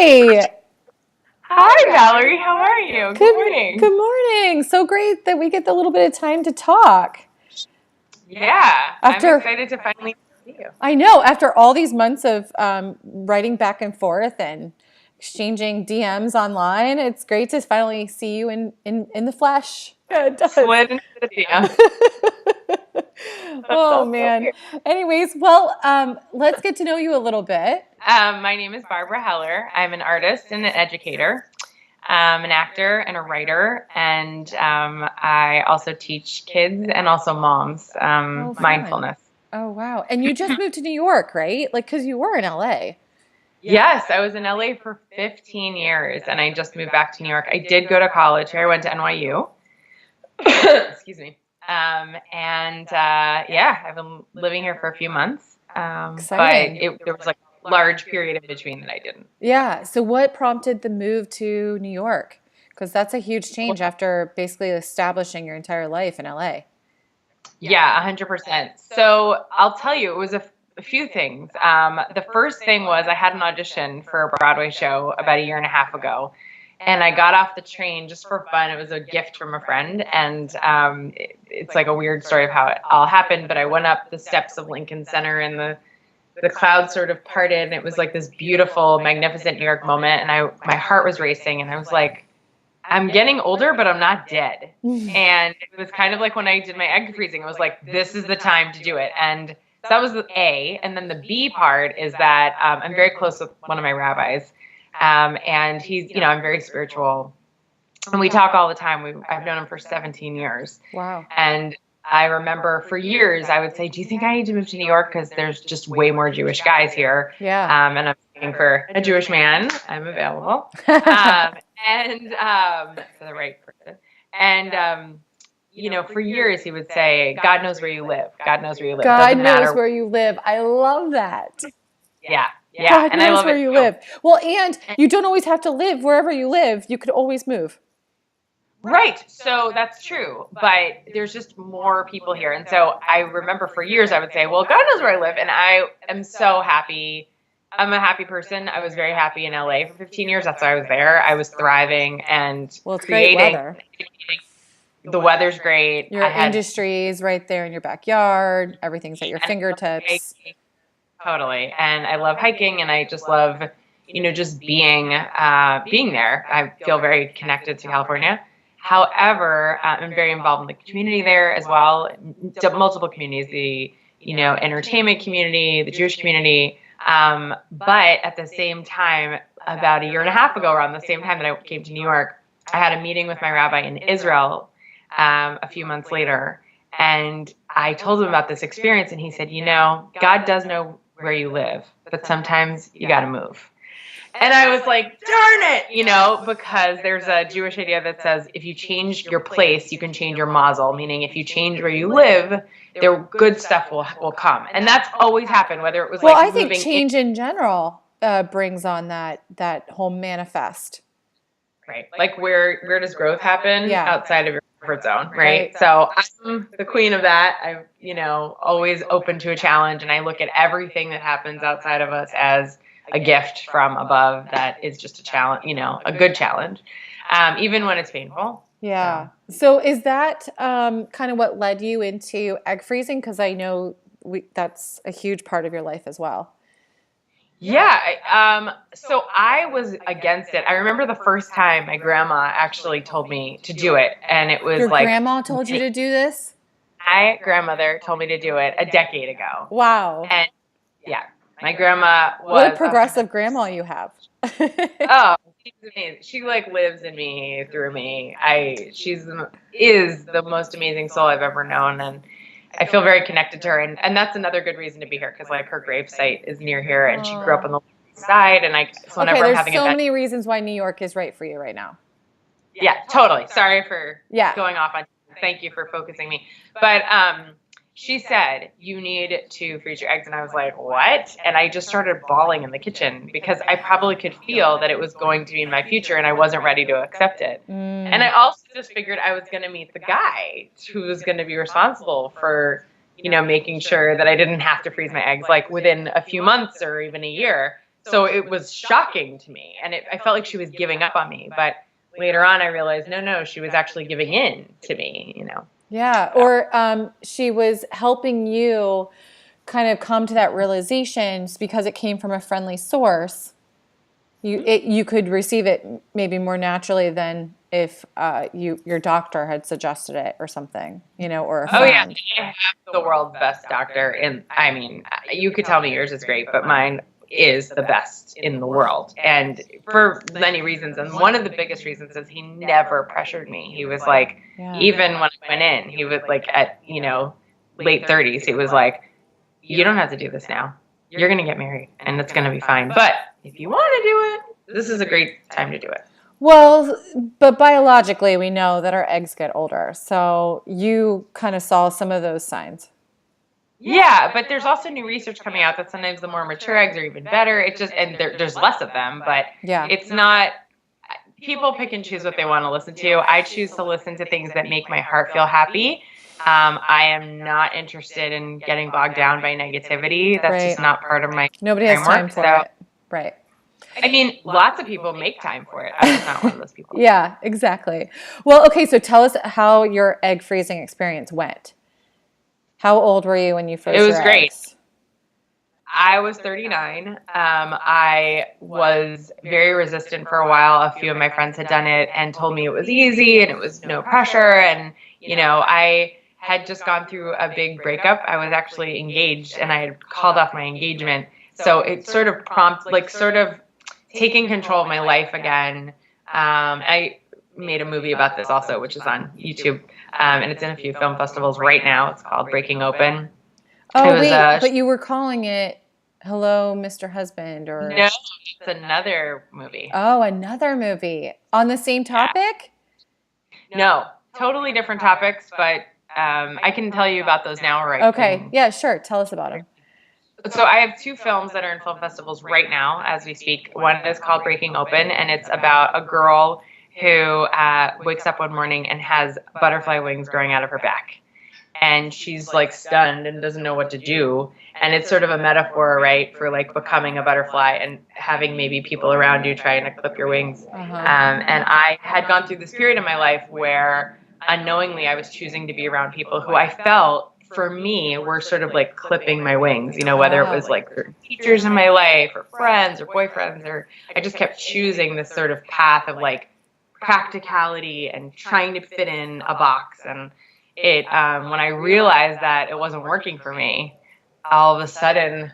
Hi. Hi, Valerie. How are you? Good Good morning. morning. So great that we get the little bit of time to talk. Yeah, I'm After, excited to finally see you. I know, after all these months of writing back and forth and exchanging DMs online, it's great to finally see you in the flesh. Yeah, it does. Slid into the DM. That Oh, sounds so man. weird. Anyways, well, let's get to know you a little bit. My name is Barbara Heller. I'm an artist and an educator, an actor and a writer, and I also teach kids and also moms Oh, fun. mindfulness. Oh, wow. And you just moved to New York, right? Like, because you were in LA. Yes, I was in LA for 15 years, and I just moved back to New York. I did go to college here. I went to NYU. Excuse me. Yeah, I've been living here for a few months. Exciting. There was like a large period in between that I didn't. Yeah. So, what prompted the move to New York? Because that's a huge Well, change after basically establishing your entire life in LA. yeah, 100%. So I'll tell you, it was a few things. The first thing was I had an audition for a Broadway show about a year and a half ago. And I got off the train just for fun. It was a gift from a friend. And it's like a weird story of how it all happened. But I went up the steps of Lincoln Center and the clouds sort of parted. And it was like this beautiful, magnificent New York moment. And my heart was racing. And I was like, I'm getting older, but I'm not dead. And it was kind of like when I did my egg freezing, it was like, this is the time to do it. And so that was the A. And then the B part is that I'm very close with one of my rabbis. And he's, I'm very spiritual. And we talk all the time. I've known him for 17 years. Wow. And I remember for years, I would say, do you think I need to move to New York? Because there's just way more Jewish guys here. Yeah. And I'm looking for a Jewish man. I'm available. For the right person. For years he would say, God knows where you live. God knows where you live. God Doesn't knows matter. where you live. I love that. Yeah. Yeah. God And I knows love where it you too. live. Well, and you don't always have to live wherever you live. You could always move. Right. So that's true. But there's just more people here. And so I remember for years I would say, well, God knows where I live. And I am so happy. I'm a happy person. I was very happy in LA for 15 years. That's why I was there. I was thriving and Well, it's great creating. weather. The weather's great. Your industry's right there in your backyard. Everything's at your fingertips. Totally. And I love hiking, and I just love, just being there. I feel very connected to California. However, I'm very involved in the community there as well, multiple communities, the, entertainment community, the Jewish community. But at the same time, about a year and a half ago, around the same time that I came to New York, I had a meeting with my rabbi in Israel a few months later. And I told him about this experience, and he said, God does know where you live, but sometimes you got to move. And I was like, darn it, because there's a Jewish idea that says if you change your place, you can change your mazel, meaning if you change where you live, there good stuff will come. And that's always happened, whether it was Well, like I think moving change in general brings on that whole manifest. right. Like where does growth happen? Yeah. Outside of your comfort zone, right? So I'm the queen of that. I'm, always open to a challenge, and I look at everything that happens outside of us as a gift from above that is just a challenge, a good challenge, even when it's painful. Yeah. So is that kind of what led you into egg freezing? Because I know that's a huge part of your life as well. Yeah. So I was against it. I remember the first time my grandma actually told me to do it, and it was Your like grandma told you to do this? my grandmother told me to do it a decade ago. Wow. And yeah, my grandma was What a progressive grandma you have. Oh, she's amazing. She lives in me, through me. She's is the most amazing soul I've ever known, and I feel very connected to her. And that's another good reason to be here, because her gravesite is near here, and she grew up on the side. And so whenever I'm there's having so many reasons why New York is right for you right now. Yeah, totally. Sorry for going off on. Thank you for focusing me. But she said, you need to freeze your eggs. And I was like, what? And I just started bawling in the kitchen, because I probably could feel that it was going to be in my future, and I wasn't ready to accept it. And I also just figured I was going to meet the guy who was going to be responsible for, making sure that I didn't have to freeze my eggs within a few months or even a year. So it was shocking to me. And I felt like she was giving up on me. But later on, I realized, no, she was actually giving in to me, you know. Yeah. Or she was helping you kind of come to that realization because it came from a friendly source. You could receive it maybe more naturally than if your doctor had suggested it or something, you know, or a friend. Oh yeah, I have the world's best doctor, and I mean, you could tell me yours is great, but mine is the best in the world, and for many reasons. And one of the biggest reasons is he never pressured me. He was like, even when I went in, he was like at late 30s, he was like, you don't have to do this now. You're gonna get married, and it's gonna be fine. But if you want to do it, this is a great time to do it. Well, but biologically, we know that our eggs get older. So you kind of saw some of those signs. Yeah, but there's also new research coming out that sometimes the more mature eggs are even better. It just, and there's less of them, but it's not, people pick and choose what they want to listen to. I choose to listen to things that make my heart feel happy. I am not interested in getting bogged down by negativity. That's just not part of my Nobody has time for it. Right. I mean, lots of people make time for it. I'm just not one of those people. Yeah, exactly. Well, okay, so tell us how your egg freezing experience went. How old were you when you froze your eggs? It was great. I was 39. I was very resistant for a while. A few of my friends had done it and told me it was easy and it was no pressure. And, I had just gone through a big breakup. I was actually engaged and I had called off my engagement. So it sort of taking control of my life again. I made a movie about this also, which is on YouTube. And it's in a few film festivals right now. It's called Breaking Open. Oh, but you were calling it Hello, Mr. Husband, or... No, it's another movie. Oh, another movie. On the same topic? No, totally different topics, but I can tell you about those now. Okay, yeah, sure. Tell us about them. So I have two films that are in film festivals right now as we speak. One is called Breaking Open, and it's about a girl who wakes up one morning and has butterfly wings growing out of her back. And she's like stunned and doesn't know what to do. And it's sort of a metaphor, right, for like becoming a butterfly and having maybe people around you trying to clip your wings. And I had gone through this period in my life where unknowingly I was choosing to be around people who I felt, for me, were sort of like clipping my wings, whether it was like teachers in my life or friends or boyfriends, or I just kept choosing this sort of path of like practicality and trying to fit in a box. And it when I realized that it wasn't working for me, all of a sudden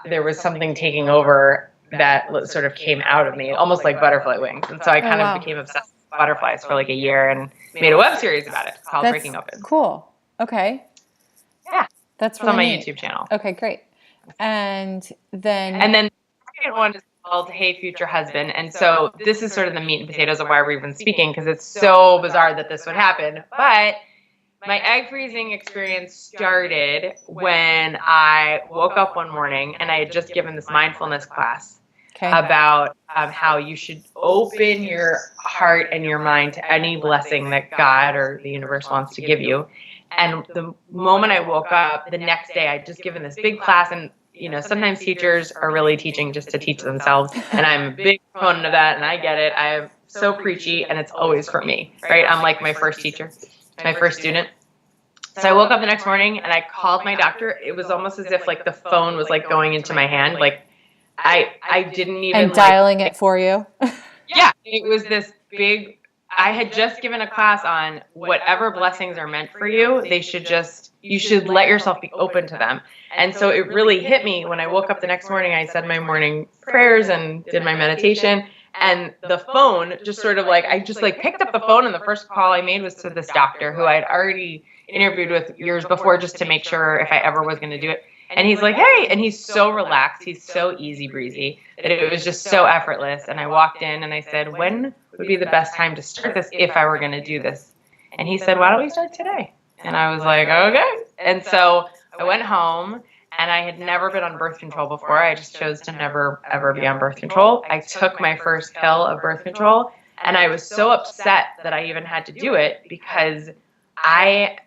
there was something taking over that sort of came out of me, almost like butterfly wings. And so I kind of became obsessed with butterflies for like a year and made a web series about it called Breaking Open. Cool. Okay. Yeah. That's really on my neat. YouTube channel. Okay, great. And then the second one is called Hey Future Husband. And so this is sort of the meat and potatoes of why we're even speaking, because it's so bizarre that this would happen. But my egg freezing experience started when I woke up one morning and I had just given this mindfulness class about how you should open your heart and your mind to any blessing that God or the universe wants to give you. And the moment I woke up, the next day, I'd just given this big class. And, sometimes teachers are really teaching just to teach themselves. And I'm a big proponent of that. And I get it. I am so preachy and it's always for me, right? I'm like my first teacher, my first student. So I woke up the next morning and I called my doctor. It was almost as if like the phone was like going into my hand. Like I didn't even. And dialing it for you. Yeah. It was this big. I had just given a class on whatever blessings are meant for you, you should let yourself be open to them. And so it really hit me when I woke up the next morning. I said my morning prayers and did my meditation. And the phone just sort of like, I just like picked up the phone, and the first call I made was to this doctor who I had already interviewed with years before just to make sure if I ever was going to do it. And he's like, hey, and he's so relaxed. He's so easy breezy that it was just so effortless. And I walked in and I said, when would be the best time to start this if I were going to do this? And he said, why don't we start today? And I was like, okay. And so I went home, and I had never been on birth control before. I just chose to never, ever be on birth control. I took my first pill of birth control, and I was so upset that I even had to do it, because I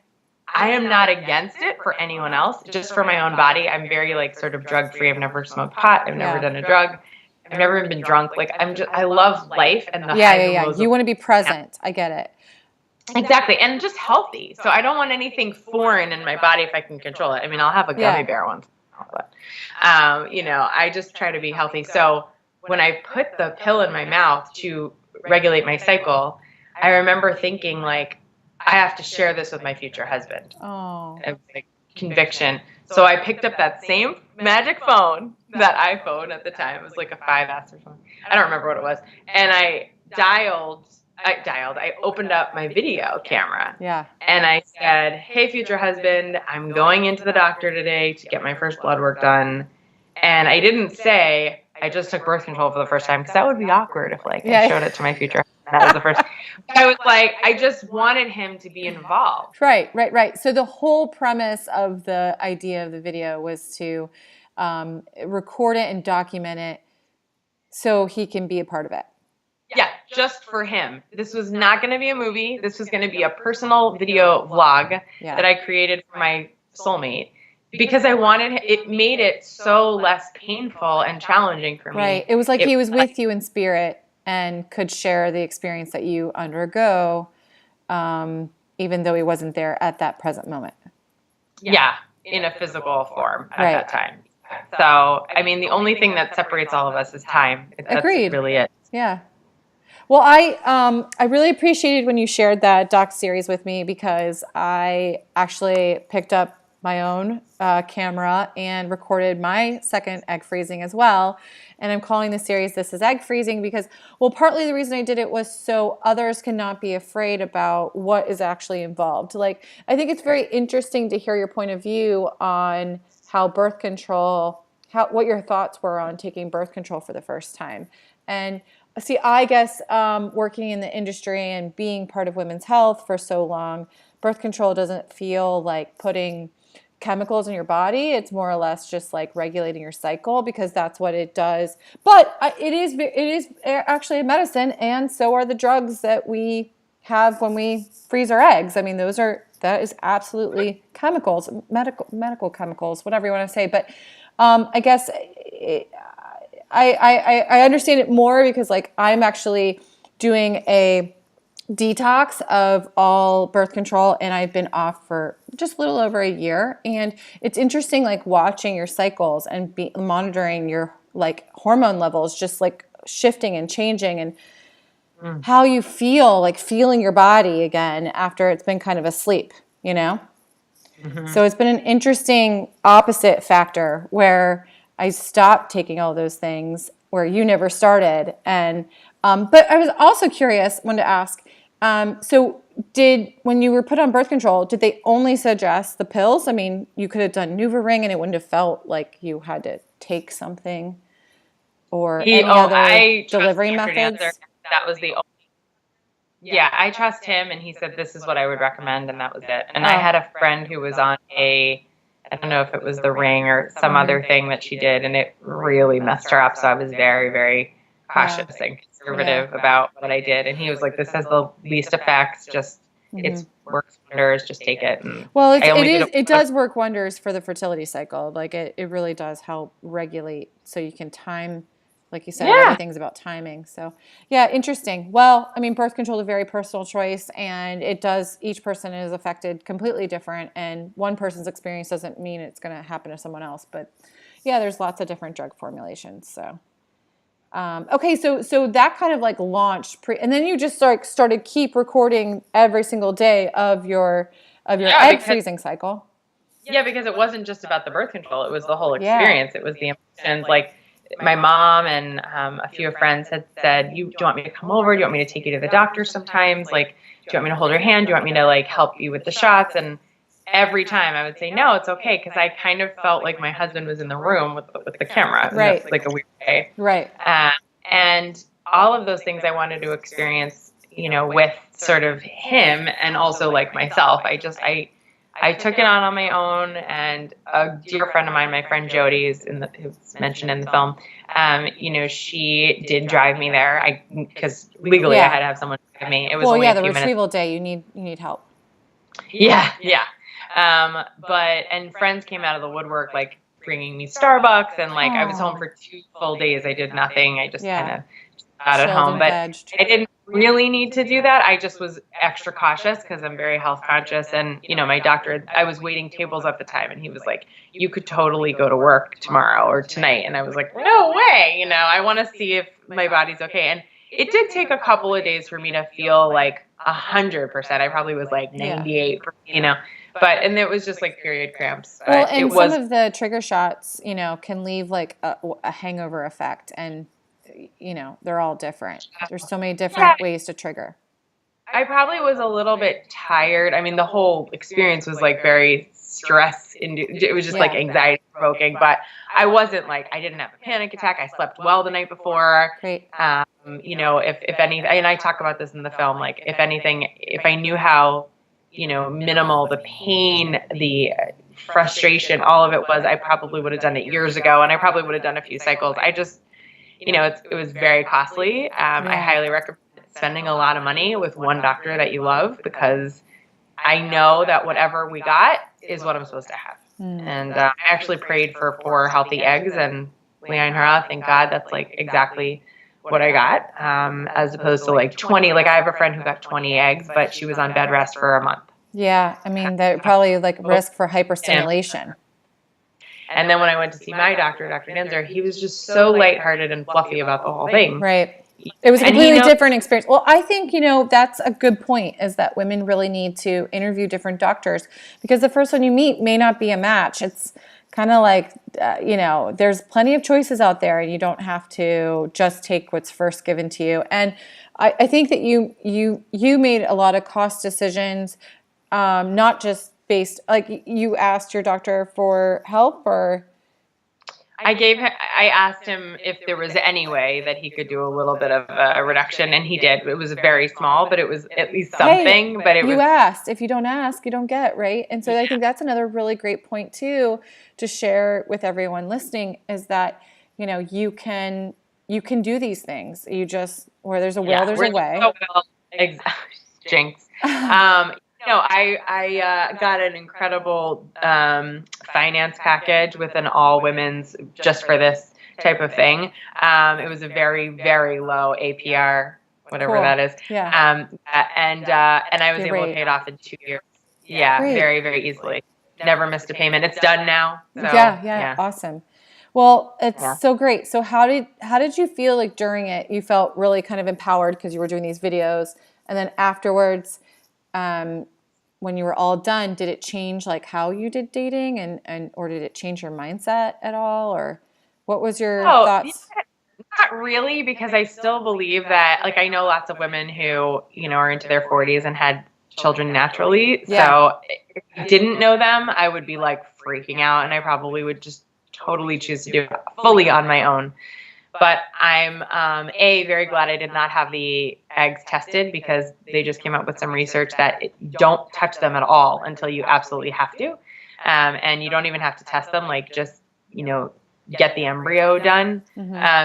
am not against it for anyone else, just for my own body. I'm very like sort of drug free. I've never smoked pot. I've never done a drug. I've never even been drunk. Like I love life and the Yeah, highs yeah, and yeah. lows You of want to be present. I get it. exactly, and just healthy. So I don't want anything foreign in my body if I can control it. I mean, I'll have a gummy bear once, but I just try to be healthy. So when I put the pill in my mouth to regulate my cycle, I remember thinking like, I have to share this with my future husband. Oh. It was like conviction. So I picked up that same magic phone, that iPhone at the time. It was like a 5S or something. I don't remember what it was. And I opened up my video camera. Yeah. And I said, hey, future husband, I'm going into the doctor today to get my first blood work done. And I didn't say I just took birth control for the first time, because that would be awkward if I showed it to my future husband. That was the first. I was like, I just wanted him to be involved. Right. So the whole premise of the idea of the video was to record it and document it so he can be a part of it. Yeah, just for him. This was not going to be a movie. This was going to be a personal video vlog that I created for my soulmate, because I wanted it, made it so less painful and challenging for me. Right. It was like he was with you in spirit and could share the experience that you undergo, even though he wasn't there at that present moment. Yeah, in a physical form at that time. So, I mean, the only thing that separates all of us is time. That's really it. Yeah. Well, I really appreciated when you shared that doc series with me, because I actually picked up my own camera and recorded my second egg freezing as well. And I'm calling the series This is Egg Freezing because, well, partly the reason I did it was so others cannot be afraid about what is actually involved. Like, I think it's very interesting to hear your point of view on how birth control, what your thoughts were on taking birth control for the first time. And see, I guess working in the industry and being part of women's health for so long, birth control doesn't feel like putting chemicals in your body. It's more or less just like regulating your cycle, because that's what it does. But it is actually a medicine, and so are the drugs that we have when we freeze our eggs. I mean, that is absolutely chemicals, medical chemicals, whatever you want to say. But I guess I understand it more because, like, I'm actually doing a detox of all birth control, and I've been off for just a little over a year. And it's interesting, like, watching your cycles and monitoring your, like, hormone levels just, like, shifting and changing, and how you feel, like, feeling your body again after it's been kind of asleep, you know? Mm-hmm. So it's been an interesting opposite factor where I stopped taking all those things where you never started. And but I was also curious, wanted to ask, so when you were put on birth control, did they only suggest the pills? I mean, you could have done NuvaRing and it wouldn't have felt like you had to take something, or any other delivery methods? That was the only. Yeah, I trust him, and he said this is what I would recommend, and that was it. And I had a friend who was on I don't know if it was the ring or some other thing that she did, and it really messed her up. So I was very, very cautious and conservative about what I did. And he was like, this has the least effects. Just, it works wonders. Just take it. And well, it does work wonders for the fertility cycle. Like, it really does help regulate, so you can time, like you said, everything's about timing. So, yeah, interesting. Well, I mean, birth control is a very personal choice, and each person is affected completely different, and one person's experience doesn't mean it's going to happen to someone else. But, yeah, there's lots of different drug formulations. So, okay, so that kind of like launched, and then you just started keep recording every single day of your egg freezing cycle. Yeah, because it wasn't just about the birth control; it was the whole experience. It was the emotions, like. My mom and a few friends had said, do you want me to come over? Do you want me to take you to the doctor sometimes? Like, do you want me to hold your hand? Do you want me to, like, help you with the shots? And every time I would say, no, it's okay. Because I kind of felt like my husband was in the room with the camera. Right. That's like a weird way. Right. And all of those things I wanted to experience, with sort of him and also like myself. I took it on my own, and a dear friend of mine, my friend Jody, who's mentioned in the film, she did drive me there. Because legally I had to have someone drive me. It was only a few minutes. The retrieval day, you need help. Yeah. And friends came out of the woodwork, like bringing me Starbucks, and like I was home Oh, for 2 full days. I did nothing. I just kind yeah. of got at Chilled home, and but vegged. I didn't really need to do that. I just was extra cautious because I'm very health conscious. And, you know, my doctor, I was waiting tables at the time, and he was like, you could totally go to work tomorrow or tonight. And I was like, no way. You know, I want to see if my body's okay. And it did take a couple of days for me to feel like 100%. I probably was like Yeah. 98, you know, but, and it was just like period cramps. Well, But it and some was, of the trigger shots, you know, can leave like a hangover effect, and you know, they're all different. There's so many yeah, different ways to trigger. I probably was a little bit tired. I mean, the whole experience was like very stress induced. It was just like Yeah. anxiety provoking, but I wasn't like, I didn't have a panic attack. I slept well the night before. Great. You know, if any, and I talk about this in the film, like if anything, if I knew how, you know, minimal the pain, the frustration, all of it was, I probably would have done it years ago, and I probably would have done a few cycles. I just, you know, it was very costly. I Yeah. highly recommend spending a lot of money with one doctor that you love, because I know that whatever we got is what I'm supposed to have. And I actually prayed for 4 healthy eggs, and Leon Hara, thank God, that's like exactly what I got, as opposed to like 20. Like I have a friend who got 20 eggs, but she was on bed rest for a month. Yeah. I mean, that probably like risk for hyperstimulation. And then when I went to see my doctor, Dr. Genzer, he was just so lighthearted and fluffy about the whole thing. Right. It was a And he completely knows- different experience. Well, I think, you know, that's a good point, is that women really need to interview different doctors, because the first one you meet may not be a match. It's kind of like, you know, there's plenty of choices out there, and you don't have to just take what's first given to you. And I think that you made a lot of cost decisions, not just based, like you asked your doctor for help, or I asked him if there was any way that he could do a little bit of a reduction, and he did. It was very small, but it was at least something. Hey, but it you was, asked. If you don't ask, you don't get, right? And so I think that's another really great point too to share with everyone listening, is that, you know, you can do these things. You just, where there's a will, there's a way. So well, jinx. You know, I got an incredible finance package with an all women's just for this type of thing. It was a very, very low APR, whatever Cool. that is. Yeah. And I was Good able to rate. pay it off in 2 years. Yeah, Great. very, very easily. Never missed a payment. It's done now. So, Yeah. Awesome. Well, it's Yeah. so great. So how did you feel like during it? You felt really kind of empowered because you were doing these videos, and then afterwards, when you were all done, did it change like how you did dating, and or did it change your mindset at all, or what was your thoughts? Not really, because I still believe that, like, I know lots of women who, you know, are into their 40s and had children naturally. Yeah. So if I didn't know them, I would be like freaking out, and I probably would just totally choose to do it fully on my own. But I'm very glad I did not have the eggs tested, because they just came up with some research that don't touch them at all until you absolutely have to. And you don't even have to test them, like just, you know, get the embryo done,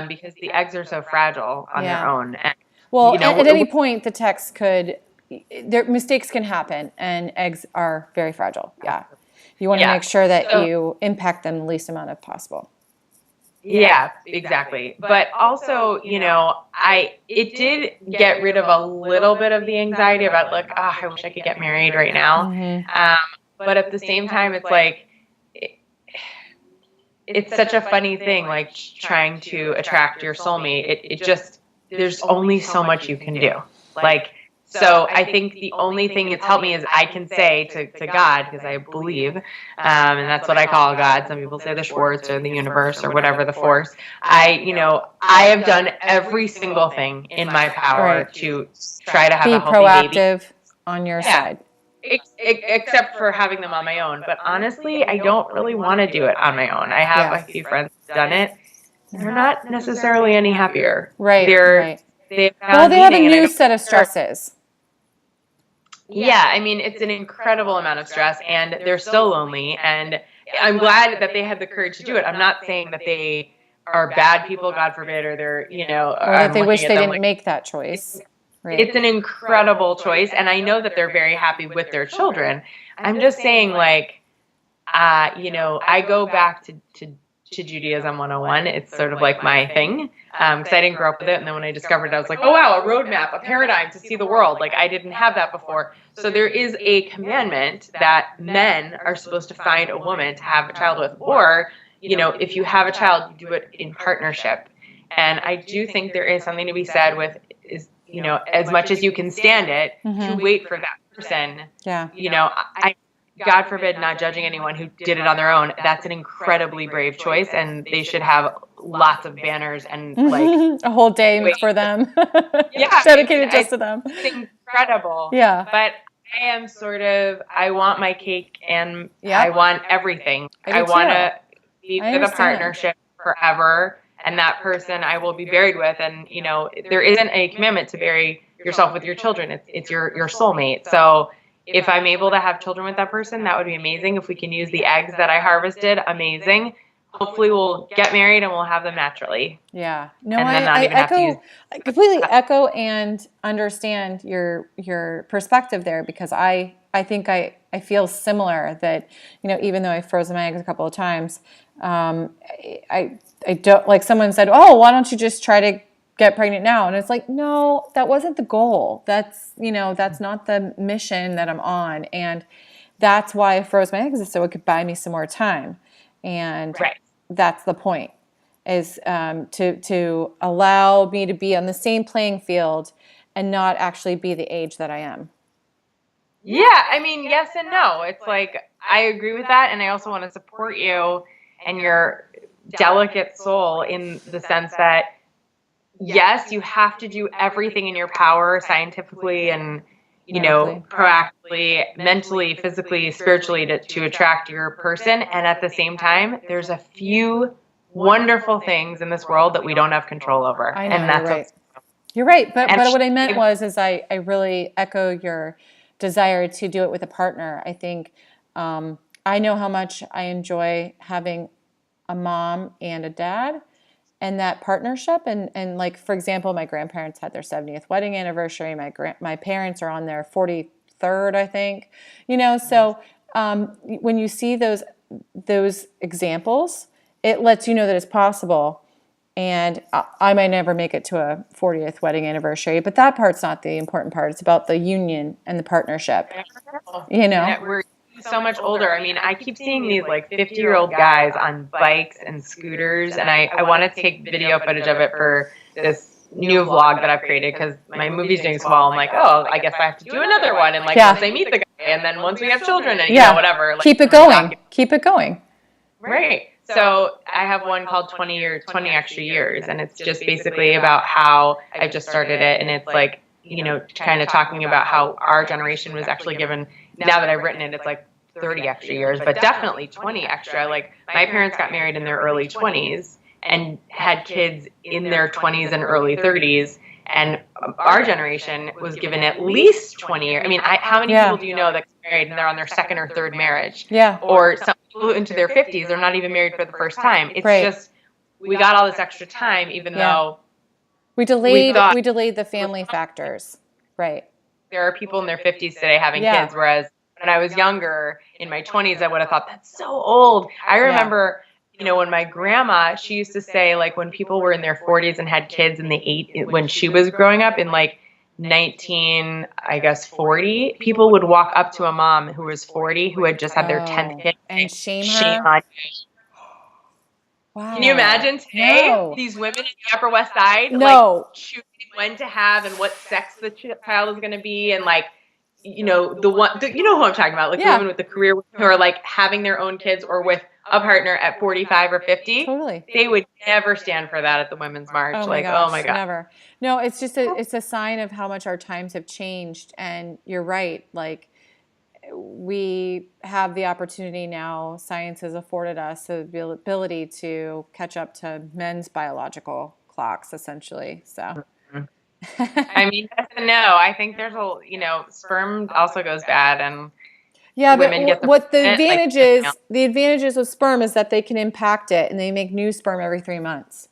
because the eggs are so fragile on their own. And, Well, you know, at any point, the text mistakes can happen, and eggs are very fragile. Yeah. You want to make sure that you impact them the least amount of possible. Yeah, exactly. But also, you know, it did get rid of a little bit of the anxiety about like, oh, I wish I could get married right now. But at the same time, it's like, it's such a funny thing, like trying to attract your soulmate. It just, there's only so much you can do. Like, so I think the only thing it's helped me is I can say to God, because I believe, and that's what I call God. Some people say the Schwartz or the universe or whatever, the force. I have done every single thing in my power to try to have a healthy baby. Proactive on your side. Except for having them on my own. But honestly, I don't really want to do it on my own. I have a few friends who've done it. They're not necessarily any happier. Right. They have a new set of stresses. Yeah, I mean, it's an incredible amount of stress, and they're so lonely, and I'm glad that they had the courage to do it. I'm not saying that they are bad people, God forbid, or they're, you know, or that they wish they didn't make that choice. Right. It's an incredible choice, and I know that they're very happy with their children. I'm just saying, like, I go back to Judaism 101. It's sort of like my thing, because I didn't grow up with it. And then when I discovered it, I was like, oh, wow, a roadmap, a paradigm to see the world. Like, I didn't have that before. So there is a commandment that men are supposed to find a woman to have a child with, or, if you have a child, you do it in partnership. And I do think there is something to be said with, as much as you can stand it, to wait for that person. Yeah. God forbid, not judging anyone who did it on their own. That's an incredibly brave choice, and they should have lots of banners and like a whole day for them. Yeah, dedicated just to them. It's incredible. Yeah. But I am I want my cake and I want everything. I want to be with a partnership forever, and that person I will be buried with. And there isn't a commandment to bury yourself with your children. It's your soulmate. So if I'm able to have children with that person, that would be amazing. If we can use the eggs that I harvested, amazing. Hopefully we'll get married and we'll have them naturally. Yeah. No, and then I completely echo and understand your perspective there, because I think I feel similar that, even though I've frozen my eggs a couple of times, I don't, like someone said, oh, why don't you just try to get pregnant now? And it's like, no, that wasn't the goal. That's not the mission that I'm on. And that's why I froze my eggs, so it could buy me some more time. And that's the point, is to allow me to be on the same playing field and not actually be the age that I am. Yeah. I mean, yes and no. It's like, I agree with that. And I also want to support you and your delicate soul in the sense that, yes, you have to do everything in your power scientifically and, proactively, mentally, physically, spiritually to attract your person. And at the same time, there's a few wonderful things in this world that we don't have control over. I know, and that's you're right. You're right. But what I meant is I really echo your desire to do it with a partner. I think I know how much I enjoy having a mom and a dad and that partnership. And like, for example, my grandparents had their 70th wedding anniversary. My parents are on their 43rd, I think. So when you see those examples, it lets you know that it's possible. And I might never make it to a 40th wedding anniversary, but that part's not the important part. It's about the union and the partnership. We're so much older. I mean, I keep seeing these like 50-year-old guys on bikes and scooters, and I want to take video footage of it for this new vlog that I've created, because my movie's doing so well. I'm like, oh, I guess I have to do another one. And like, once I meet the guy, and then once we have children, and whatever. Like, keep it going. Keep it going. Right. So I have one called 20 extra years, and it's just basically about how I've just started it, and it's like, kind of talking about how our generation was actually given, now that I've written it, it's like 30 extra years, but definitely 20 extra. Like, my parents got married in their early 20s and had kids in their 20s and early 30s, and our generation was given at least 20 years. I mean, how many people do you know that get married and they're on their second or third marriage? Yeah. Or some people into their 50s, they're not even married for the first time. It's just, we got all this extra time, even though we delayed the family factors. Right. There are people in their 50s today having kids, whereas when I was younger, in my 20s, I would have thought, that's so old. I remember, when my grandma, she used to say, like, when people were in their 40s and had kids in when she was growing up in like 1940, people would walk up to a mom who was 40 who had just had their 10th kid and shame her. On you. Wow. Can you imagine today these women in the Upper West Side choosing when to have and what sex the child is going to be, and like, you know who I'm talking about, like the women with the career who are like having their own kids or with a partner at 45 or 50. Totally. They would never stand for that at the Women's March. Oh my gosh, never. No, it's just it's a sign of how much our times have changed. And you're right. Like, we have the opportunity now, science has afforded us the ability to catch up to men's biological clocks, essentially. So. I mean, yes and no. I think there's sperm also goes bad, and women get the advantages of sperm is that they can impact it, and they make new sperm every 3 months.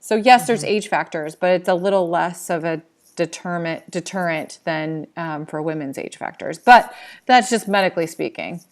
So yes, there's age factors, but it's a little less of a deterrent than for women's age factors. But that's just medically speaking.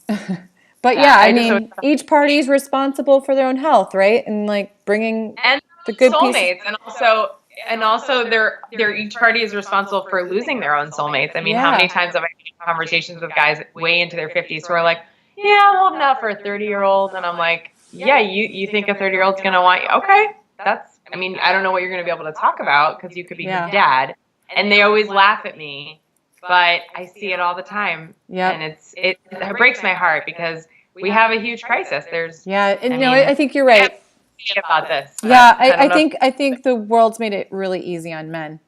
But Yeah, yeah, I I just always mean, each party is responsible for their own health, right? And like bringing and the good pieces. soulmates, and also they're each party is responsible for losing their own soulmates. I mean, how many Yeah. times have I had conversations with guys way into their 50s who are like, yeah, I'm holding out for a 30-year-old, and I'm like, yeah, you think a 30-year-old's gonna want you? Okay, that's. I mean, I don't know what you're gonna be able to talk about because you could be his Yeah. dad, and they always laugh at me, but I see it all the time, Yep. and it breaks my heart because we have a huge crisis. There's, Yeah. And I no, mean, I think you're right. about this. Yeah, I don't know. I think the world's made it really easy on men,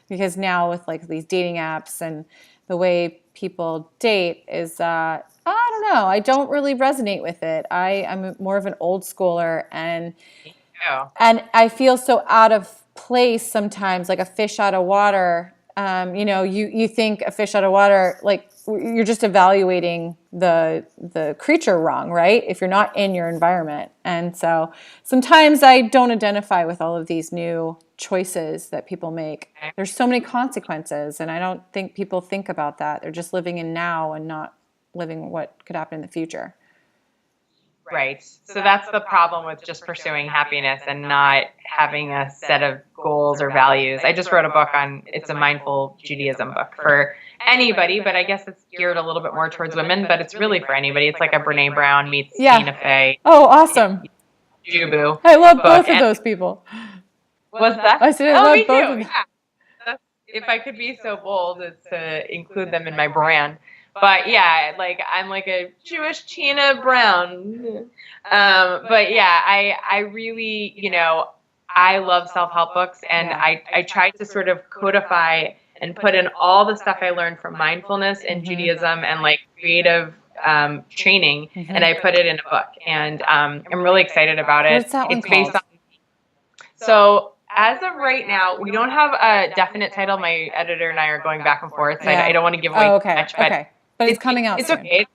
because now with like these dating apps and the way people date is, I don't know, I don't really resonate with it. I'm more of an old schooler, and I feel so out of place sometimes, like a fish out of water. You think a fish out of water, like you're just evaluating the creature wrong, right? If you're not in your environment. And so sometimes I don't identify with all of these new choices that people make. There's so many consequences, and I don't think people think about that. They're just living in now and not living what could happen in the future. Right. So that's the problem with just pursuing happiness and not having a set of goals or values. I just wrote a book it's a mindful Judaism book for anybody, but I guess it's geared a little bit more towards women, but it's really for anybody. It's like a Brene Brown meets Tina Fey. Oh, awesome. Jubu. I love both of those people. What's that? I said I love me both too. of them. Yeah. If I could be so bold as to include them in my brand. But yeah, like I'm like a Jewish Tina Brown. But yeah, I really, I love self-help books, and I tried to sort of codify and put in all the stuff I learned from mindfulness and Judaism and like creative training, and I put it in a book, and I'm really excited about it. What's that one It's based called? So as of right now, we don't have a definite title. My editor and I are going back and forth, so I don't want to give away too much. But it's coming out It's soon. okay.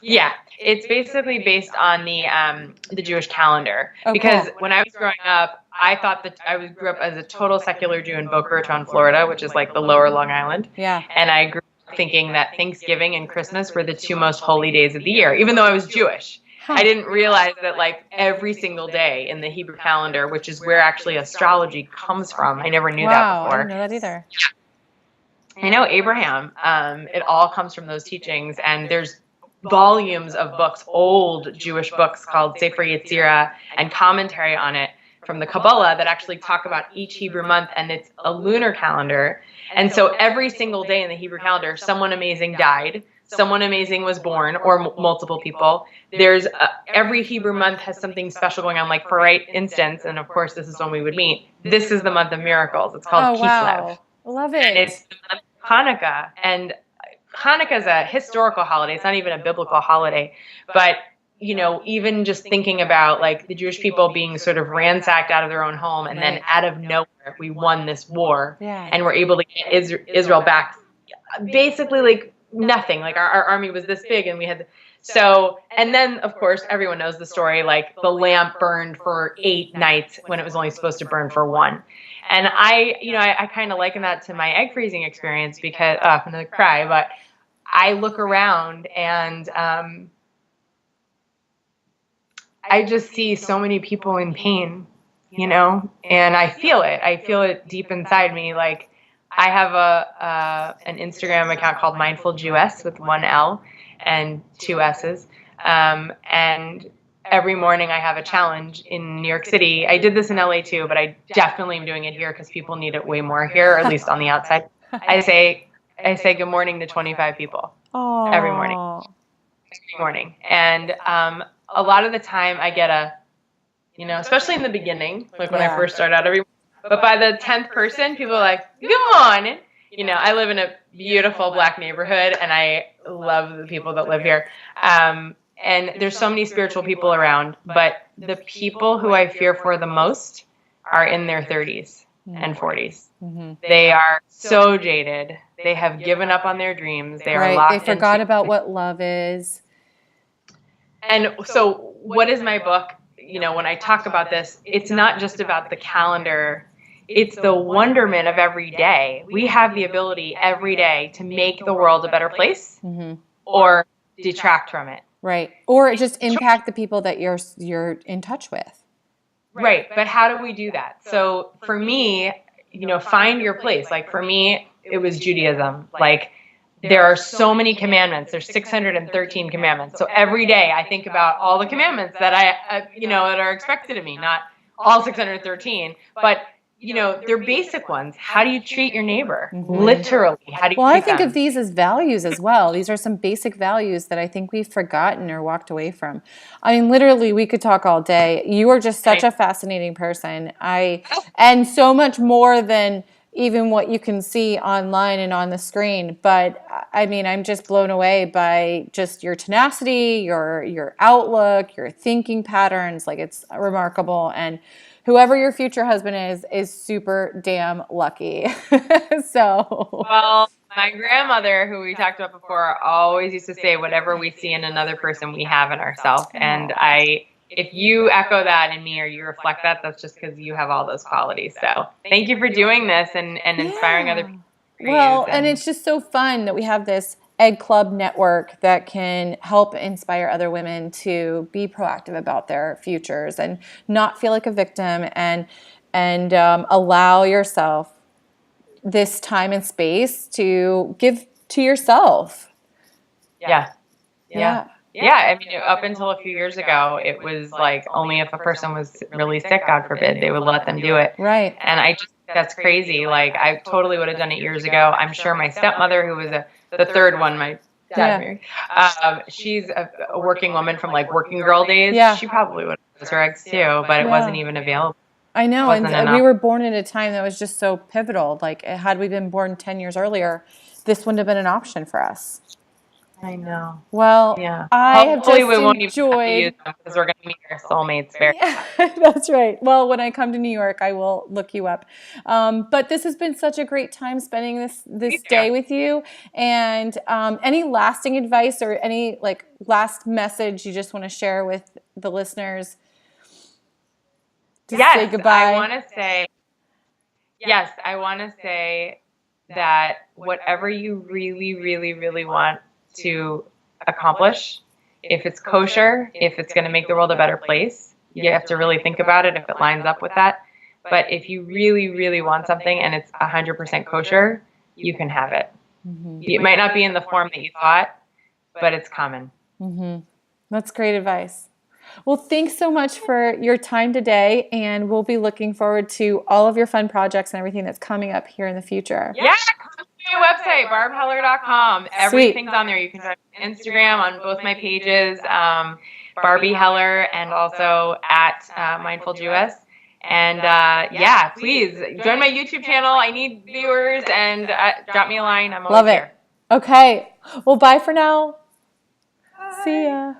Yeah, it's basically based on the Jewish calendar. Oh, because cool. when I was growing up, I thought that I grew up as a total secular Jew in Boca Raton, Florida, which is like the lower Long Island. Yeah. And I grew up thinking that Thanksgiving and Christmas were the two most holy days of the year, even though I was Jewish. I didn't realize that like every single day in the Hebrew calendar, which is where actually astrology comes from. I never knew that before. I didn't know that either. I know Abraham. It all comes from those teachings, and there's volumes of books, old Jewish books called Sefer Yetzirah, and commentary on it from the Kabbalah that actually talk about each Hebrew month, and it's a lunar calendar. And so every single day in the Hebrew calendar, someone amazing died, someone amazing was born, or multiple people. There's every Hebrew month has something special going on. Like for instance, and of course this is when we would meet, this is the month of miracles. It's called Kislev. Wow. Love it. And it's the month of Hanukkah. And Hanukkah is a historical holiday. It's not even a biblical holiday. But, even just thinking about like the Jewish people being sort of ransacked out of their own home, and then out of nowhere, we won this war and we're able to get Israel back. Basically like nothing. Like our army was this big, and we had and then of course everyone knows the story, like the lamp burned for 8 nights when it was only supposed to burn for 1. And I kind of liken that to my egg freezing experience because I'm gonna cry, but I look around and I just see so many people in pain, and I feel it. I feel it deep inside me. Like I have an Instagram account called Mindful Jewess with 1 L and 2 S's, and every morning I have a challenge in New York City. I did this in LA too, but I definitely am doing it here because people need it way more here, or at least on the outside. I say good morning to 25 people every morning. And a lot of the time I get especially in the beginning, like when I first started out but by the 10th person, people are like, good morning. I live in a beautiful Black neighborhood, and I love the people that live here. And there's so many spiritual people around, but the people who I fear for the most are in their 30s and 40s. Mm-hmm. They are so jaded. They have given up on their dreams. They are locked. They forgot about what love is. And so what is my book? When I talk about this, it's not just about the calendar. It's the wonderment of every day. We have the ability every day to make the world a better place or detract from it. Right. Or just impact the people that you're in touch with. Right. But how do we do that? So for me, find your place. Like for me, it was Judaism. Like there are so many commandments. There's 613 commandments. So every day I think about all the commandments that that are expected of me, not all 613, but they're basic ones. How do you treat your neighbor? Literally, how do you Well, I treat think them? of these as values as well. These are some basic values that I think we've forgotten or walked away from. I mean, literally, we could talk all day. You are just such a fascinating person. And so much more than even what you can see online and on the screen. But I mean, I'm just blown away by just your tenacity, your outlook, your thinking patterns. Like it's remarkable. And whoever your future husband is super damn lucky. So, Well, my grandmother, who we talked about before, always used to say, whatever we see in another person, we have in ourselves. And if you echo that in me or you reflect that, that's just because you have all those qualities. So thank you for doing this and inspiring other people. Well, and it's just so fun that we have this Egg Club network that can help inspire other women to be proactive about their futures and not feel like a victim and allow yourself this time and space to give to yourself. Yeah. I mean, up until a few years ago, it was like only if a person was really sick, God forbid, they would let them do it. Right. And that's crazy. Like, I totally would have done it years ago. I'm sure my stepmother, who was the third one, my dad married, she's a working woman from like working girl days. Yeah. She probably would have her eggs too, but it wasn't even available. I know, and we were born at a time that was just so pivotal. Like, had we been born 10 years earlier, this wouldn't have been an option for us. I know. Well, yeah. I have Hopefully just we won't enjoyed. Even use them because we're going to meet our soulmates very. Yeah, that's right. Well, when I come to New York, I will look you up. But this has been such a great time spending this day with you. And any lasting advice or any like last message you just want to share with the listeners? Say goodbye. I want to say that whatever you really, really, really want to accomplish, if it's kosher, if it's going to make the world a better place, you have to really think about it if it lines up with that. But if you really, really want something and it's 100% kosher, you can have it. Mm-hmm. It might not be in the form that you thought, but it's coming. Mm-hmm. That's great advice. Well, thanks so much for your time today, and we'll be looking forward to all of your fun projects and everything that's coming up here in the future. Yeah, come to my website, barbheller.com. Everything's on there. You can find Instagram on both my pages, Barbie Heller, and also at Mindful Jewess. And please join my YouTube channel. I need viewers, and drop me a line. I'm always here. Okay. Well, bye for now. Bye. See ya.